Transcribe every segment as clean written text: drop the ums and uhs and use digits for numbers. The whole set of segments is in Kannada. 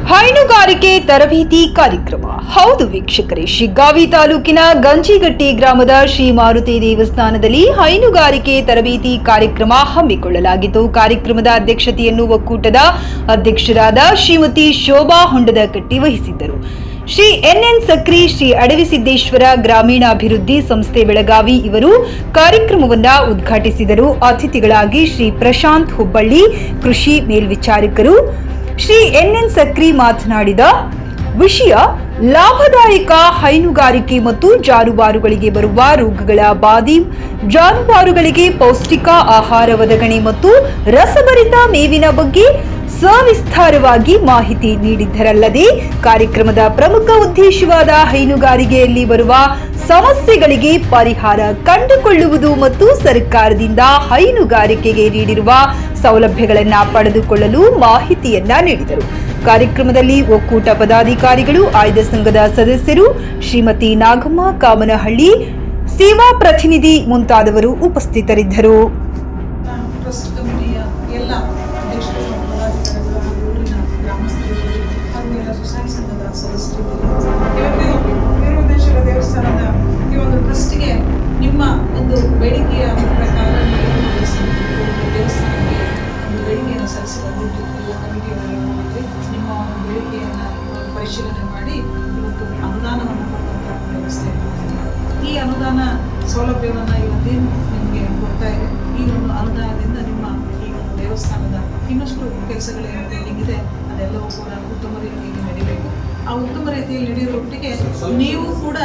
ಹೈನುಗಾರಿಕೆ ತರಬೇತಿ ಕಾರ್ಯಕ್ರಮ. ಹೌದು ವೀಕ್ಷಕರೇ, ಶಿಗ್ಗಾವಿ ತಾಲೂಕಿನ ಗಂಜಿಗಟ್ಟಿ ಗ್ರಾಮದ ಶ್ರೀ ಮಾರುತಿ ದೇವಸ್ಥಾನದಲ್ಲಿ ಹೈನುಗಾರಿಕೆ ತರಬೇತಿ ಕಾರ್ಯಕ್ರಮ ಹಮ್ಮಿಕೊಳ್ಳಲಾಗಿತ್ತು. ಕಾರ್ಯಕ್ರಮದ ಅಧ್ಯಕ್ಷತೆಯನ್ನು ಒಕ್ಕೂಟದ ಅಧ್ಯಕ್ಷರಾದ ಶ್ರೀಮತಿ ಶೋಭಾ ಹೊಂಡದಕಟ್ಟಿ ವಹಿಸಿದ್ದರು. ಶ್ರೀ ಎನ್ ಸಕ್ರಿ, ಶ್ರೀ ಅಡವಿಸಿದ್ದೇಶ್ವರ ಗ್ರಾಮೀಣಾಭಿವೃದ್ಧಿ ಸಂಸ್ಥೆ ಬೆಳಗಾವಿ ಇವರು ಕಾರ್ಯಕ್ರಮವನ್ನು ಉದ್ಘಾಟಿಸಿದರು. ಅತಿಥಿಗಳಾಗಿ ಶ್ರೀ ಪ್ರಶಾಂತ್ ಹುಬ್ಬಳ್ಳಿ, ಕೃಷಿ ಮೇಲ್ವಿಚಾರಕರು, ಶ್ರೀ ಎನ್ ಸಕ್ರಿ ಮಾತನಾಡಿದ ವಿಷಯ ಲಾಭದಾಯಕ ಹೈನುಗಾರಿಕೆ ಮತ್ತು ಜಾನುವಾರುಗಳಿಗೆ ಬರುವ ರೋಗಗಳ ಬಾಧಿ, ಜಾನುವಾರುಗಳಿಗೆ ಪೌಷ್ಟಿಕ ಆಹಾರ ಒದಗಣೆ ಮತ್ತು ರಸಭರಿತ ಮೇವಿನ ಬಗ್ಗೆ ಸವಿಸ್ತಾರವಾಗಿ ಮಾಹಿತಿ ನೀಡಿದ್ದರಲ್ಲದೆ ಕಾರ್ಯಕ್ರಮದ ಪ್ರಮುಖ ಉದ್ದೇಶವಾದ ಹೈನುಗಾರಿಕೆಯಲ್ಲಿ ಬರುವ ಸಮಸ್ಯೆಗಳಿಗೆ ಪರಿಹಾರ ಕಂಡುಕೊಳ್ಳುವುದು ಮತ್ತು ಸರ್ಕಾರದಿಂದ ಹೈನುಗಾರಿಕೆಗೆ ನೀಡಿರುವ ಸೌಲಭ್ಯಗಳನ್ನು ಪಡೆದುಕೊಳ್ಳಲು ಮಾಹಿತಿಯನ್ನ ನೀಡಿದರು. ಕಾರ್ಯಕ್ರಮದಲ್ಲಿ ಒಕ್ಕೂಟ ಪದಾಧಿಕಾರಿಗಳು, ಆಯ್ದ ಸಂಘದ ಸದಸ್ಯರು, ಶ್ರೀಮತಿ ನಾಗಮ್ಮ ಕಾಮನಹಳ್ಳಿ, ಸೇವಾ ಪ್ರತಿನಿಧಿ ಮುಂತಾದವರು ಉಪಸ್ಥಿತರಿದ್ದರು. ದೇವಸ್ಥಾನದ ಈ ಒಂದು ಟ್ರಸ್ಟ್ಗೆ ನಿಮ್ಮ ಒಂದು ಬೇಡಿಕೆಯ ಪ್ರಕಾರ ದೇವಸ್ಥಾನಕ್ಕೆ ಒಂದು ಬೇಡಿಕೆಯನ್ನು ಸಲ್ಲಿಸಿ ಬಂದಿದ್ದು ಕಮಿಟಿಯವರಿಗೆ ನಿಮ್ಮ ಒಂದು ಬೇಡಿಕೆಯನ್ನು ಪರಿಶೀಲನೆ ಮಾಡಿ ಇವತ್ತು ಅನುದಾನವನ್ನು ಕೊಡುವಂತಹ ವ್ಯವಸ್ಥೆ. ಈ ಅನುದಾನ ಸೌಲಭ್ಯವನ್ನು ಇವತ್ತು ನಿಮಗೆ ಕೊಡ್ತಾ ಇದೆ. ಈ ಒಂದು ಅನುದಾನದಿಂದ ನಿಮ್ಮ ಈ ಒಂದು ದೇವಸ್ಥಾನದ ಇನ್ನಷ್ಟು ಕೆಲಸಗಳೇನು ಪೆಂಡಿಂಗ್ ಇದೆ ಅದೆಲ್ಲವೂ ಕೂಡ ಉತ್ತಮ ರೀತಿಯಲ್ಲಿ ನಡೀಬೇಕು. ಆ ಉತ್ತಮ ರೀತಿಯಲ್ಲಿ ನಡೆಯುವ ಒಟ್ಟಿಗೆ ನೀವು ಕೂಡ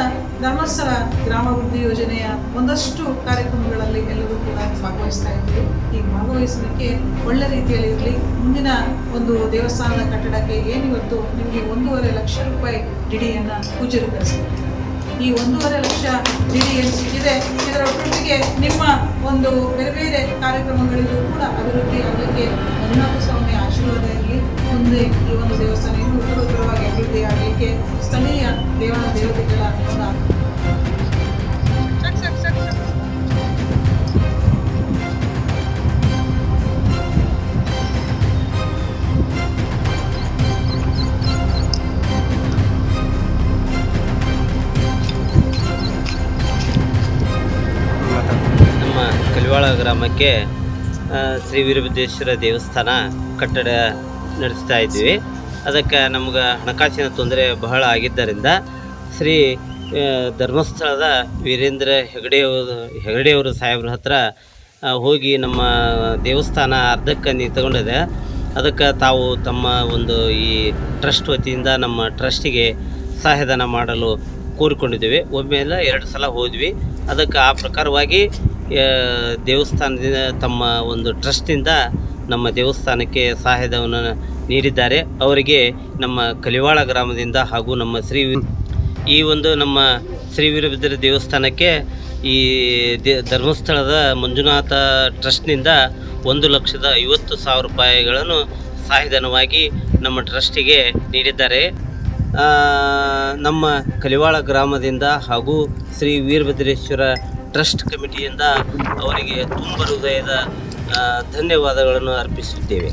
ಧರ್ಮಸ್ಥಳ ಗ್ರಾಮಾಭಿವೃದ್ಧಿ ಯೋಜನೆಯ ಒಂದಷ್ಟು ಕಾರ್ಯಕ್ರಮಗಳಲ್ಲಿ ಎಲ್ಲರೂ ಕೂಡ ಭಾಗವಹಿಸ್ತಾ ಇದ್ದೀವಿ. ಈಗ ಭಾಗವಹಿಸಲಿಕ್ಕೆ ಒಳ್ಳೆ ರೀತಿಯಲ್ಲಿ ಇರಲಿ. ಮುಂದಿನ ಒಂದು ದೇವಸ್ಥಾನದ ಕಟ್ಟಡಕ್ಕೆ ಏನಿವತ್ತು ನಿಮಗೆ 1.5 ಲಕ್ಷ ರೂಪಾಯಿ ಡಿಡಿಯನ್ನು ಪೂಜಾರಿಕರಿಸಬೇಕು. ಈ 1.5 ಲಕ್ಷ ಡಿಡಿ ಇದೆ. ಇದರ ಒಟ್ಟಿಗೆ ನಿಮ್ಮ ಒಂದು ಬೇರೆ ಬೇರೆ ಕಾರ್ಯಕ್ರಮಗಳಿಗೂ ಕೂಡ ಅಭಿವೃದ್ಧಿ ಆಗಲಿಕ್ಕೆ ಮಂಜುನಾಥ ಸ್ವಾಮಿ ಆಶೀರ್ವಾದ ಇರಲಿ. ಮುಂದೆ ಈ ಒಂದು ದೇವಸ್ಥಾನ ಇನ್ನೂ ಉತ್ತರೋತ್ತರವಾಗಿ ಅಭಿವೃದ್ಧಿ ಆಗಲಿಕ್ಕೆ ಸ್ಥಳೀಯ ದೇವತೆಗಳ ಅನುದಾನ. ನಮ್ಮ ಕಲಿವಾಳ ಗ್ರಾಮಕ್ಕೆ ಶ್ರೀ ವೀರಭದ್ರೇಶ್ವರ ದೇವಸ್ಥಾನ ಕಟ್ಟಡ ನಡೆಸ್ತಾ ಇದ್ವಿ. ಅದಕ್ಕೆ ನಮ್ಗೆ ಹಣಕಾಸಿನ ತೊಂದರೆ ಬಹಳ ಆಗಿದ್ದರಿಂದ ಶ್ರೀ ಧರ್ಮಸ್ಥಳದ ವೀರೇಂದ್ರ ಹೆಗಡೆಯವರು ಸಾಹೇಬ್ರ ಹತ್ರ ಹೋಗಿ ನಮ್ಮ ದೇವಸ್ಥಾನ ಅರ್ಧಕ್ಕೆ ನಿಂತ್ಕೊಂಡಿದೆ. ಅದಕ್ಕೆ ತಾವು ತಮ್ಮ ಒಂದು ಈ ಟ್ರಸ್ಟ್ ವತಿಯಿಂದ ನಮ್ಮ ಟ್ರಸ್ಟಿಗೆ ಸಹಾಯಧನ ಮಾಡಲು ಕೋರಿಕೊಂಡಿದ್ದೇವೆ. ಒಮ್ಮೆಲ್ಲ 2 ಸಲ ಹೋದ್ವಿ. ಅದಕ್ಕೆ ಆ ಪ್ರಕಾರವಾಗಿ ದೇವಸ್ಥಾನದಿಂದ ತಮ್ಮ ಒಂದು ಟ್ರಸ್ಟಿಂದ ನಮ್ಮ ದೇವಸ್ಥಾನಕ್ಕೆ ಸಹಾಯಧನವನ್ನು ನೀಡಿದ್ದಾರೆ. ಅವರಿಗೆ ನಮ್ಮ ಕಲಿವಾಳ ಗ್ರಾಮದಿಂದ ಹಾಗೂ ನಮ್ಮ ಈ ಒಂದು ನಮ್ಮ ಶ್ರೀ ವೀರಭದ್ರ ದೇವಸ್ಥಾನಕ್ಕೆ ಈ ಧರ್ಮಸ್ಥಳದ ಮಂಜುನಾಥ ಟ್ರಸ್ಟ್ನಿಂದ 1,50,000 ರೂಪಾಯಿಗಳನ್ನು ಸಹಾಯಧನವಾಗಿ ನಮ್ಮ ಟ್ರಸ್ಟಿಗೆ ನೀಡಿದ್ದಾರೆ. ನಮ್ಮ ಕಲಿವಾಳ ಗ್ರಾಮದಿಂದ ಹಾಗೂ ಶ್ರೀ ವೀರಭದ್ರೇಶ್ವರ ಟ್ರಸ್ಟ್ ಕಮಿಟಿಯಿಂದ ಅವರಿಗೆ ತುಂಬ ಹೃದಯದ ಧನ್ಯವಾದಗಳನ್ನು ಅರ್ಪಿಸುತ್ತೇವೆ.